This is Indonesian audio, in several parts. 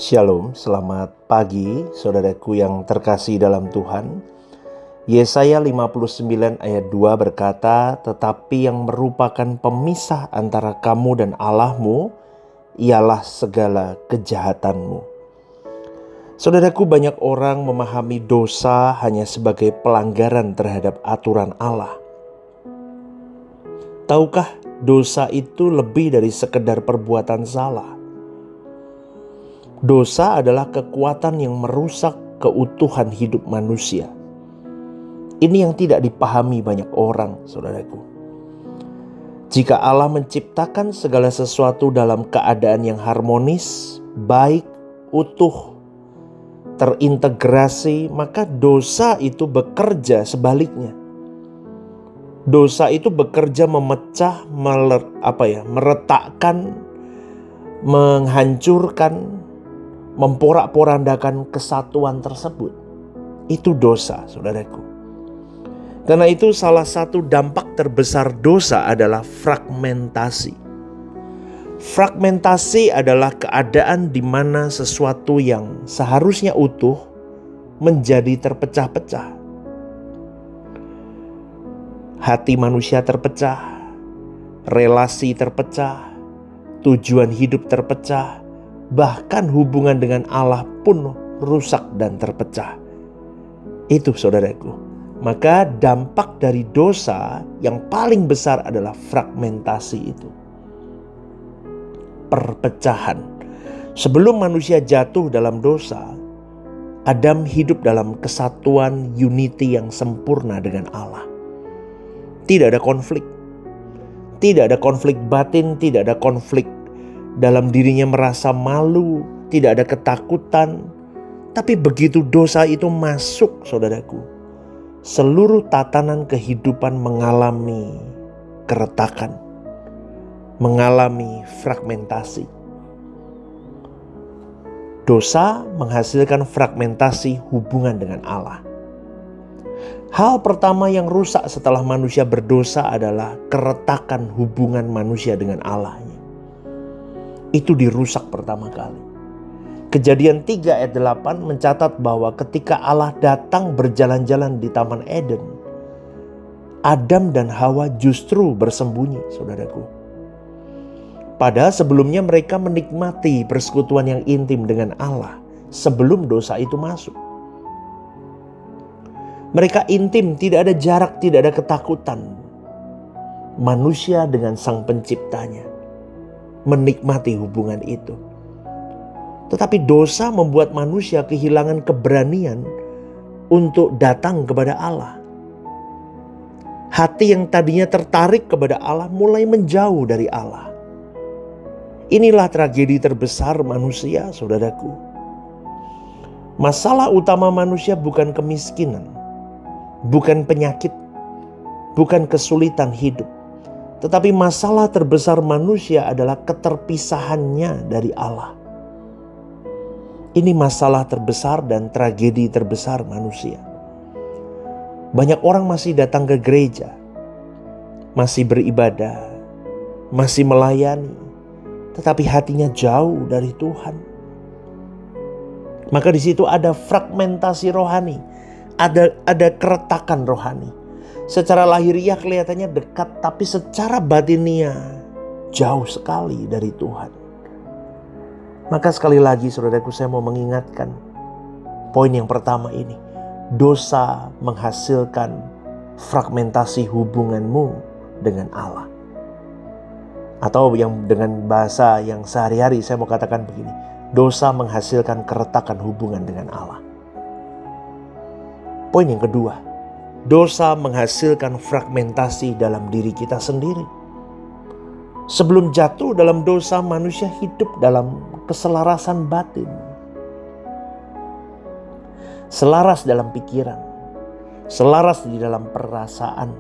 Shalom, selamat pagi saudaraku yang terkasih dalam Tuhan. Yesaya 59 ayat 2 berkata, "Tetapi yang merupakan pemisah antara kamu dan Allahmu, ialah segala kejahatanmu." Saudaraku, banyak orang memahami dosa hanya sebagai pelanggaran terhadap aturan Allah. Tahukah dosa itu lebih dari sekedar perbuatan salah? Dosa adalah kekuatan yang merusak keutuhan hidup manusia. Ini yang tidak dipahami banyak orang, saudaraku. Jika Allah menciptakan segala sesuatu dalam keadaan yang harmonis, baik, utuh, terintegrasi, maka dosa itu bekerja sebaliknya. Dosa itu bekerja memecah, meretakkan, menghancurkan, memporak-porandakan kesatuan tersebut. Itu dosa, saudaraku. Karena itu salah satu dampak terbesar dosa adalah fragmentasi. Fragmentasi adalah keadaan di mana sesuatu yang seharusnya utuh menjadi terpecah-pecah. Hati manusia terpecah, relasi terpecah, tujuan hidup terpecah, bahkan hubungan dengan Allah pun rusak dan terpecah. Itu saudaraku. Maka dampak dari dosa yang paling besar adalah fragmentasi itu. Perpecahan. Sebelum manusia jatuh dalam dosa, Adam hidup dalam kesatuan unity yang sempurna dengan Allah. Tidak ada konflik. Tidak ada konflik batin, tidak ada konflik dalam dirinya merasa malu, tidak ada ketakutan. Tapi begitu dosa itu masuk, saudaraku, seluruh tatanan kehidupan mengalami keretakan, mengalami fragmentasi. Dosa menghasilkan fragmentasi hubungan dengan Allah. Hal pertama yang rusak setelah manusia berdosa adalah keretakan hubungan manusia dengan Allah. Itu dirusak pertama kali. Kejadian 3 ayat 8 mencatat bahwa ketika Allah datang berjalan-jalan di Taman Eden, Adam dan Hawa justru bersembunyi, saudaraku. Padahal sebelumnya mereka menikmati persekutuan yang intim dengan Allah sebelum dosa itu masuk. Mereka intim, tidak ada jarak, tidak ada ketakutan. Manusia dengan Sang Penciptanya menikmati hubungan itu. Tetapi dosa membuat manusia kehilangan keberanian untuk datang kepada Allah. Hati yang tadinya tertarik kepada Allah mulai menjauh dari Allah. Inilah tragedi terbesar manusia, saudaraku. Masalah utama manusia bukan kemiskinan, bukan penyakit, bukan kesulitan hidup. Tetapi masalah terbesar manusia adalah keterpisahannya dari Allah. Ini masalah terbesar dan tragedi terbesar manusia. Banyak orang masih datang ke gereja, masih beribadah, masih melayani, tetapi hatinya jauh dari Tuhan. Maka di situ ada fragmentasi rohani, ada keretakan rohani. Secara lahiriah kelihatannya dekat, tapi secara batiniah jauh sekali dari Tuhan. Maka sekali lagi saudaraku, saya mau mengingatkan poin yang pertama ini. Dosa menghasilkan fragmentasi hubunganmu dengan Allah. Atau yang dengan bahasa yang sehari-hari saya mau katakan begini. Dosa menghasilkan keretakan hubungan dengan Allah. Poin yang kedua. Dosa menghasilkan fragmentasi dalam diri kita sendiri. Sebelum jatuh dalam dosa, manusia hidup dalam keselarasan batin. Selaras dalam pikiran, selaras di dalam perasaan,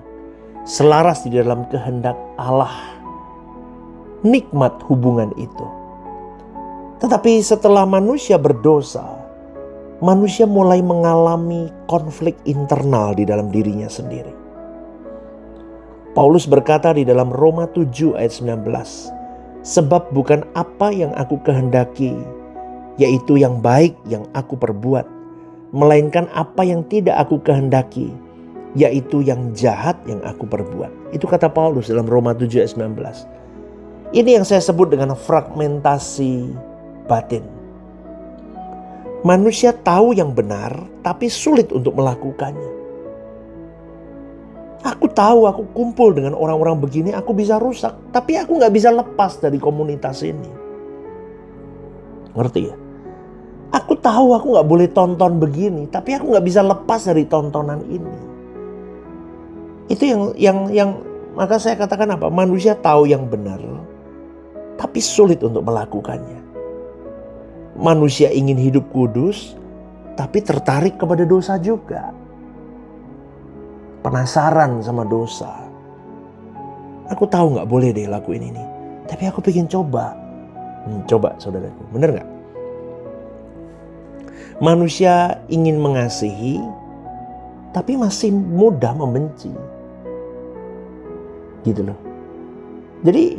selaras di dalam kehendak Allah. Nikmat hubungan itu. Tetapi setelah manusia berdosa, manusia mulai mengalami konflik internal di dalam dirinya sendiri. Paulus berkata di dalam Roma 7 ayat 19, "Sebab bukan apa yang aku kehendaki yaitu yang baik yang aku perbuat, melainkan apa yang tidak aku kehendaki, yaitu yang jahat yang aku perbuat. Itu kata Paulus dalam Roma 7 ayat 19. Ini yang saya sebut dengan fragmentasi batin. Manusia tahu yang benar, tapi sulit untuk melakukannya. Aku tahu aku kumpul dengan orang-orang begini, aku bisa rusak. Tapi aku gak bisa lepas dari komunitas ini. Ngerti ya? Aku tahu aku gak boleh tonton begini, tapi aku gak bisa lepas dari tontonan ini. Itu yang maka saya katakan apa? Manusia tahu yang benar, tapi sulit untuk melakukannya. Manusia ingin hidup kudus, tapi tertarik kepada dosa juga. Penasaran sama dosa. Aku tahu gak boleh deh lakuin ini, tapi aku pengen coba. Coba saudaraku, bener gak? Manusia ingin mengasihi, tapi masih mudah membenci. Gitu loh. Jadi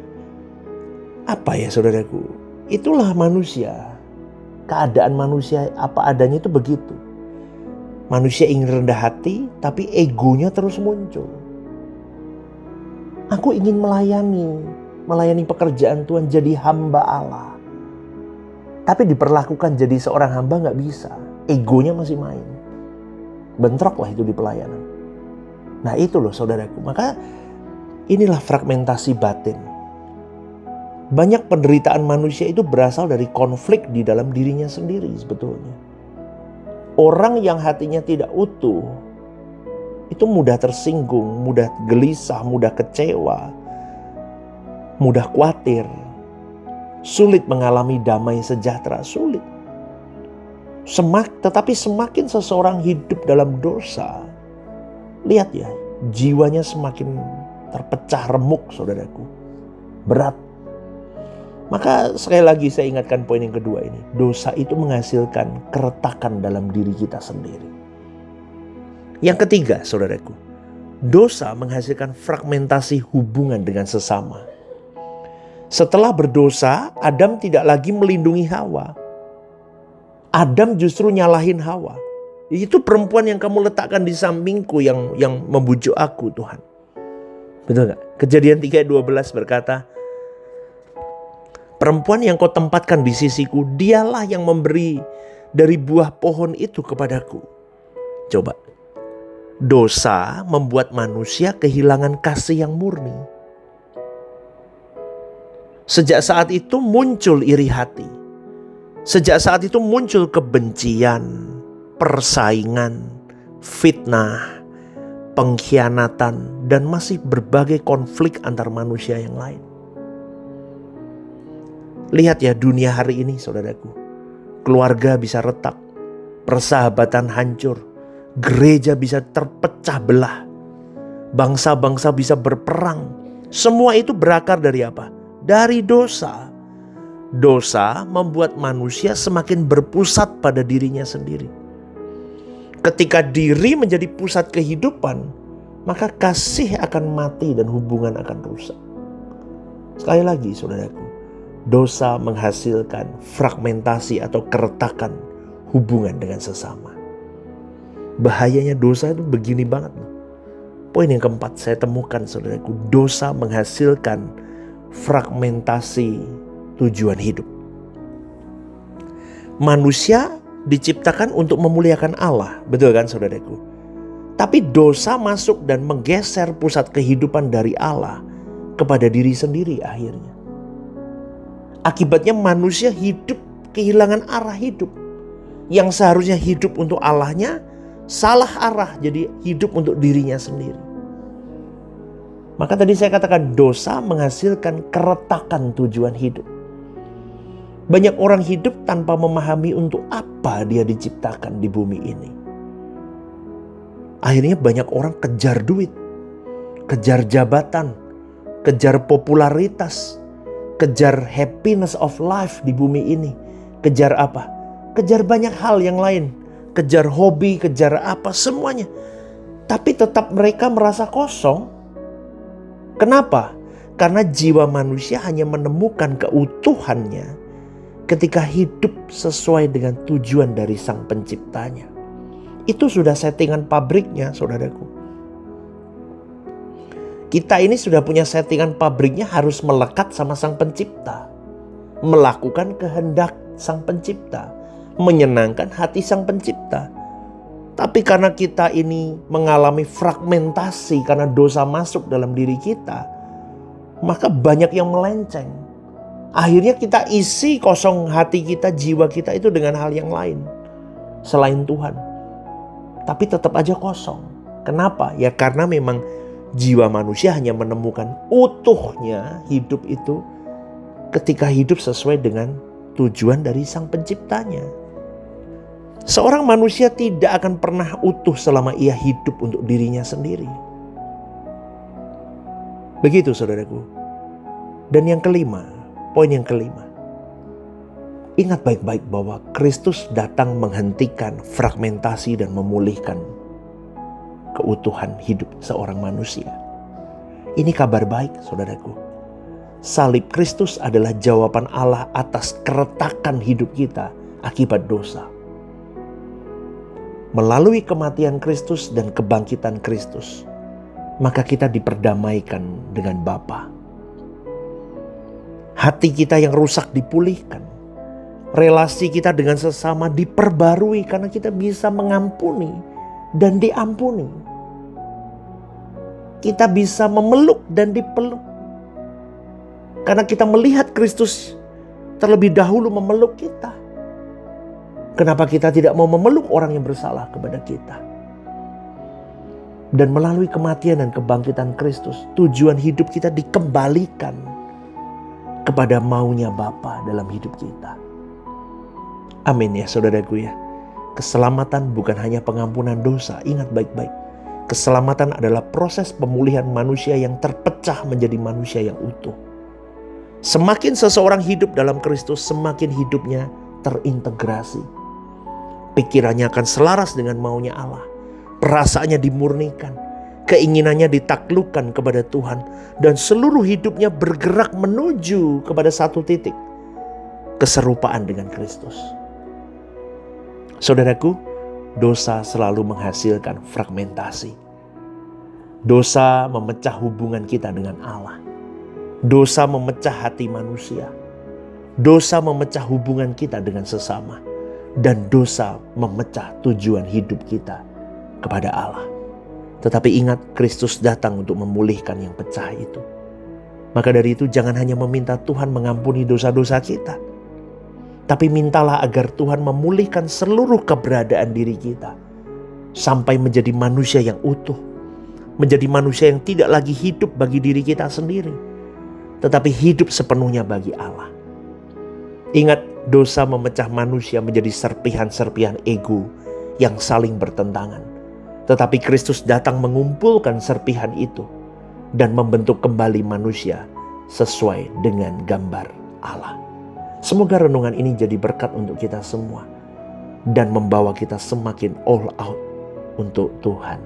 apa ya saudaraku? Itulah manusia. Keadaan manusia apa adanya itu begitu. Manusia ingin rendah hati, tapi egonya terus muncul. Aku ingin melayani pekerjaan Tuhan, jadi hamba Allah. Tapi diperlakukan jadi seorang hamba gak bisa. Egonya masih main. Bentroklah itu di pelayanan. Nah itu loh saudaraku. Maka inilah fragmentasi batin. Banyak penderitaan manusia itu berasal dari konflik di dalam dirinya sendiri sebetulnya. Orang yang hatinya tidak utuh itu mudah tersinggung, mudah gelisah, mudah kecewa, mudah khawatir, sulit mengalami damai sejahtera, sulit. Tetapi semakin seseorang hidup dalam dosa, lihat ya, jiwanya semakin terpecah remuk saudaraku, berat. Maka sekali lagi saya ingatkan poin yang kedua ini. Dosa itu menghasilkan keretakan dalam diri kita sendiri. Yang ketiga saudaraku. Dosa menghasilkan fragmentasi hubungan dengan sesama. Setelah berdosa, Adam tidak lagi melindungi Hawa. Adam justru nyalahin Hawa. Itu perempuan yang kamu letakkan di sampingku yang membujuk aku Tuhan. Betul gak? Kejadian 3 ayat 12 berkata, perempuan yang kau tempatkan di sisiku, dialah yang memberi dari buah pohon itu kepadaku. Coba. Dosa membuat manusia kehilangan kasih yang murni. Sejak saat itu muncul iri hati. Sejak saat itu muncul kebencian, persaingan, fitnah, pengkhianatan, dan masih berbagai konflik antar manusia yang lain. Lihat ya dunia hari ini saudaraku. Keluarga bisa retak. Persahabatan hancur. Gereja bisa terpecah belah. Bangsa-bangsa bisa berperang. Semua itu berakar dari apa? Dari dosa. Dosa membuat manusia semakin berpusat pada dirinya sendiri. Ketika diri menjadi pusat kehidupan, maka kasih akan mati dan hubungan akan rusak. Sekali lagi saudaraku. Dosa menghasilkan fragmentasi atau keretakan hubungan dengan sesama. Bahayanya dosa itu begini banget. Poin yang keempat saya temukan saudaraku. Dosa menghasilkan fragmentasi tujuan hidup. Manusia diciptakan untuk memuliakan Allah. Betul kan saudaraku? Tapi dosa masuk dan menggeser pusat kehidupan dari Allah kepada diri sendiri akhirnya. Akibatnya manusia hidup kehilangan arah hidup. Yang seharusnya hidup untuk Allahnya, salah arah jadi hidup untuk dirinya sendiri. Maka tadi saya katakan dosa menghasilkan keretakan tujuan hidup. Banyak orang hidup tanpa memahami untuk apa dia diciptakan di bumi ini. Akhirnya banyak orang kejar duit, kejar jabatan, kejar popularitas, kejar happiness of life di bumi ini. Kejar apa? Kejar banyak hal yang lain. Kejar hobi, kejar apa, semuanya. Tapi tetap mereka merasa kosong. Kenapa? Karena jiwa manusia hanya menemukan keutuhannya ketika hidup sesuai dengan tujuan dari Sang Penciptanya. Itu sudah settingan pabriknya, saudaraku. Kita ini sudah punya settingan pabriknya, harus melekat sama Sang Pencipta. Melakukan kehendak Sang Pencipta. Menyenangkan hati Sang Pencipta. Tapi karena kita ini mengalami fragmentasi karena dosa masuk dalam diri kita, maka banyak yang melenceng. Akhirnya kita isi kosong hati kita, jiwa kita itu dengan hal yang lain selain Tuhan. Tapi tetap aja kosong. Kenapa? Ya karena memang jiwa manusia hanya menemukan utuhnya hidup itu ketika hidup sesuai dengan tujuan dari Sang Penciptanya. Seorang manusia tidak akan pernah utuh selama ia hidup untuk dirinya sendiri. Begitu saudaraku. Dan yang kelima, poin yang kelima. Ingat baik-baik bahwa Kristus datang menghentikan fragmentasi dan memulihkan keutuhan hidup seorang manusia. Ini kabar baik, saudaraku. Salib Kristus adalah jawaban Allah atas keretakan hidup kita akibat dosa. Melalui kematian Kristus dan kebangkitan Kristus, maka kita diperdamaikan dengan Bapa. Hati kita yang rusak dipulihkan. Relasi kita dengan sesama diperbarui karena kita bisa mengampuni dan diampuni. Kita bisa memeluk dan dipeluk. Karena kita melihat Kristus terlebih dahulu memeluk kita. Kenapa kita tidak mau memeluk orang yang bersalah kepada kita? Dan melalui kematian dan kebangkitan Kristus, tujuan hidup kita dikembalikan kepada maunya Bapa dalam hidup kita. Amin ya saudaraku ya. Keselamatan bukan hanya pengampunan dosa. Ingat baik-baik. Keselamatan adalah proses pemulihan manusia yang terpecah menjadi manusia yang utuh. Semakin seseorang hidup dalam Kristus, semakin hidupnya terintegrasi. Pikirannya akan selaras dengan maunya Allah. Perasaannya dimurnikan. Keinginannya ditaklukkan kepada Tuhan. Dan seluruh hidupnya bergerak menuju kepada satu titik. Keserupaan dengan Kristus. Saudaraku, dosa selalu menghasilkan fragmentasi. Dosa memecah hubungan kita dengan Allah. Dosa memecah hati manusia. Dosa memecah hubungan kita dengan sesama. Dan dosa memecah tujuan hidup kita kepada Allah. Tetapi ingat, Kristus datang untuk memulihkan yang pecah itu. Maka dari itu jangan hanya meminta Tuhan mengampuni dosa-dosa kita. Tapi mintalah agar Tuhan memulihkan seluruh keberadaan diri kita. Sampai menjadi manusia yang utuh. Menjadi manusia yang tidak lagi hidup bagi diri kita sendiri. Tetapi hidup sepenuhnya bagi Allah. Ingat, dosa memecah manusia menjadi serpihan-serpihan ego yang saling bertentangan. Tetapi Kristus datang mengumpulkan serpihan itu. Dan membentuk kembali manusia sesuai dengan gambar Allah. Semoga renungan ini jadi berkat untuk kita semua. Dan membawa kita semakin all out untuk Tuhan.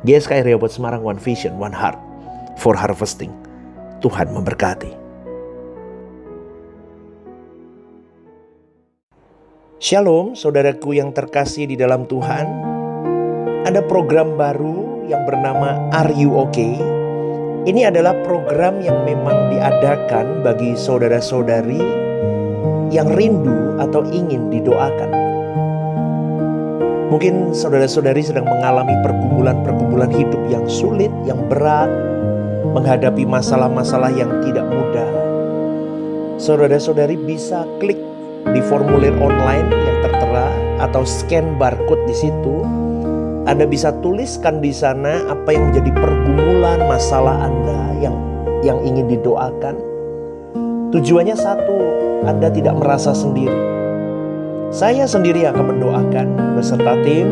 GSKI Rehoboth Semarang, One Vision, One Heart for Harvesting. Tuhan memberkati. Shalom saudaraku yang terkasih di dalam Tuhan. Ada program baru yang bernama Are You Okay? Ini adalah program yang memang diadakan bagi saudara-saudari yang rindu atau ingin didoakan. Mungkin saudara-saudari sedang mengalami pergumulan-pergumulan hidup yang sulit, yang berat, menghadapi masalah-masalah yang tidak mudah. Saudara-saudari bisa klik di formulir online yang tertera atau scan barcode di situ. Anda bisa tuliskan di sana apa yang menjadi pergumulan masalah Anda yang ingin didoakan. Tujuannya satu, Anda tidak merasa sendiri. Saya sendiri akan mendoakan beserta tim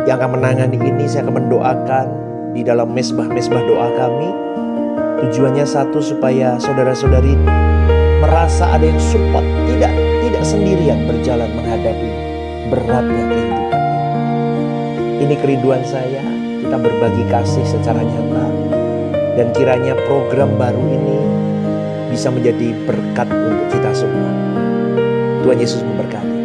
yang akan menangani ini. Saya akan mendoakan di dalam mesbah-mesbah doa kami. Tujuannya satu, supaya saudara-saudari merasa ada yang support, tidak sendirian berjalan menghadapi beratnya kehidupan ini. Ini kerinduan saya, kita berbagi kasih secara nyata. Dan kiranya program baru ini bisa menjadi berkat untuk kita semua. Tuhan Yesus memberkati.